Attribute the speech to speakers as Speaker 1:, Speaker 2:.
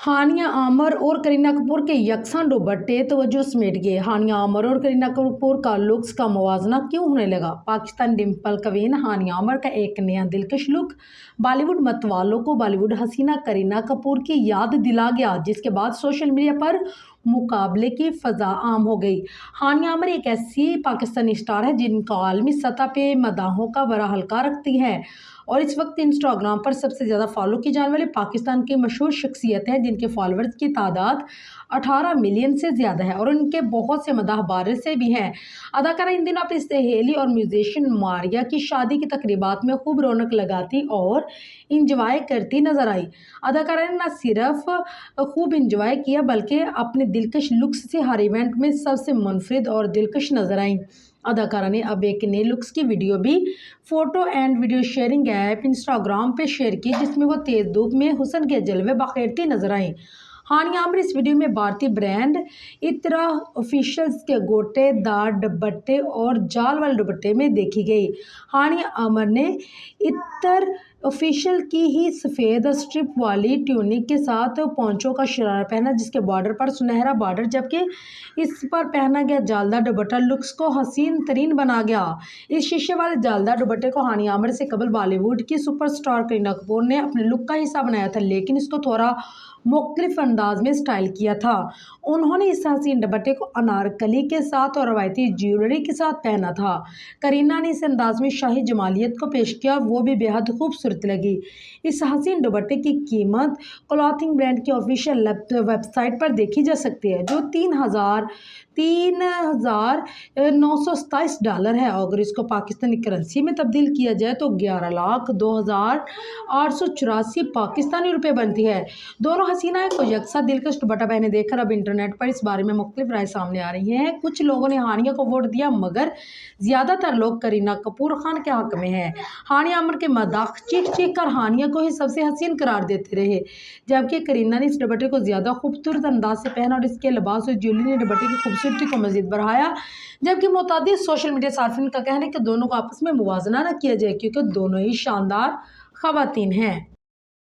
Speaker 1: हानिया आमर और करीना कपूर के यकसा दुपट्टे तवज्जो समेट गए। हानिया आमर और करीना कपूर का लुक्स का मुवाजना क्यों होने लगा? पाकिस्तान डिम्पल कवीन हानिया आमर का एक नया दिलकश लुक बॉलीवुड मतवालों को बॉलीवुड हसीना करीना कपूर की याद दिला गया, जिसके बाद सोशल मीडिया पर मुकाबले की फ़ज़ा आम हो गई। हानिया आमर एक ऐसी पाकिस्तानी स्टार है जिनका आलमी सतह पे मदाहों का बड़ा हल्का रखती है और इस वक्त इंस्टाग्राम पर सबसे ज़्यादा फॉलो की जाने वाली पाकिस्तान की मशहूर शख्सियत है, जिनके फॉलोअर्स की तादाद 18 मिलियन से ज़्यादा है और उनके बहुत से मदाह बारिश से भी हैं। अदाकारा इन दिनों अपनी सहेली और म्यूजिशियन मारिया की शादी की तकरीबात में खूब रौनक लगाती और इंजॉय करती नजर आई। अदाकारा ने न सिर्फ खूब इंजॉय किया बल्कि अपने दिलकश लुक्स से हर इवेंट में सबसे मुनफरिद और दिलकश नजर आई। अदाकारा ने अब एक नए लुक्स की वीडियो भी photo and video sharing app Instagram पे शेयर की, जिसमें वो तेज धूप में हुस्न के जलवे बखेरती नजर आई। हानिया आमर इस वीडियो में भारतीय ब्रांड इतरा ऑफिशियल्स के गोटेदार दुपट्टे और जाल वाले दुपट्टे में देखी गई। हानिया आमर ने इतर ऑफिशियल की ही सफ़ेद स्ट्रिप वाली ट्यूनिक के साथ पोंचो का शरारा पहना, जिसके बॉर्डर पर सुनहरा बॉर्डर, जबकि इस पर पहना गया जालदार दुपट्टा लुक्स को हसीन तरीन बना गया। इस शीशे वाले जालदार दुपट्टे को हानिया आमर से कबल बॉलीवुड की सुपरस्टार करीना कपूर ने अपने लुक का हिस्सा बनाया था, लेकिन इसको थोड़ा मुख्तलिफ अंदाज में स्टाइल किया था। उन्होंने इस हसीन दुपट्टे को अनारकली के साथ और रवायती ज्वेलरी के साथ पहना था। करीना ने इस अंदाज में शाही जमालियत को पेश किया, वो भी बेहद खूबसूरत लगी। इस हसीन दुपट्टे की कीमत क्लॉथिंग ब्रांड की ऑफिशियल वेबसाइट पर देखी जा सकती है, जो $3,927 है। अगर इसको पाकिस्तानी करेंसी में तब्दील किया जाए तो 11,02,884 पाकिस्तानी रुपये बनती है। दोनों हसीनाएं को यकसा दिलकश दुपट्टा पहने देखकर अब इंटरनेट पर इस बारे में मुख्तलिफ राय सामने आ रही हैं। कुछ लोगों ने हानिया को वोट दिया, मगर ज़्यादातर लोग करीना कपूर खान के हक में हैं। हानिया आमर के मदाख चीख चीख कर हानिया को ही सबसे हसीन करार देते रहे, जबकि करीना ने इस दुपट्टे को ज़्यादा खूबसूरत अंदाज से पहना और इसके लिबास और ज्वेलरी ने दुपट्टे की खूबसूरती को मज़ीद बढ़ाया। जबकि मुतादिद सोशल मीडिया सार्फिन का कहना है कि दोनों को आपस में मुवाजना न किया जाए, क्योंकि दोनों ही शानदार ख़वातीन हैं।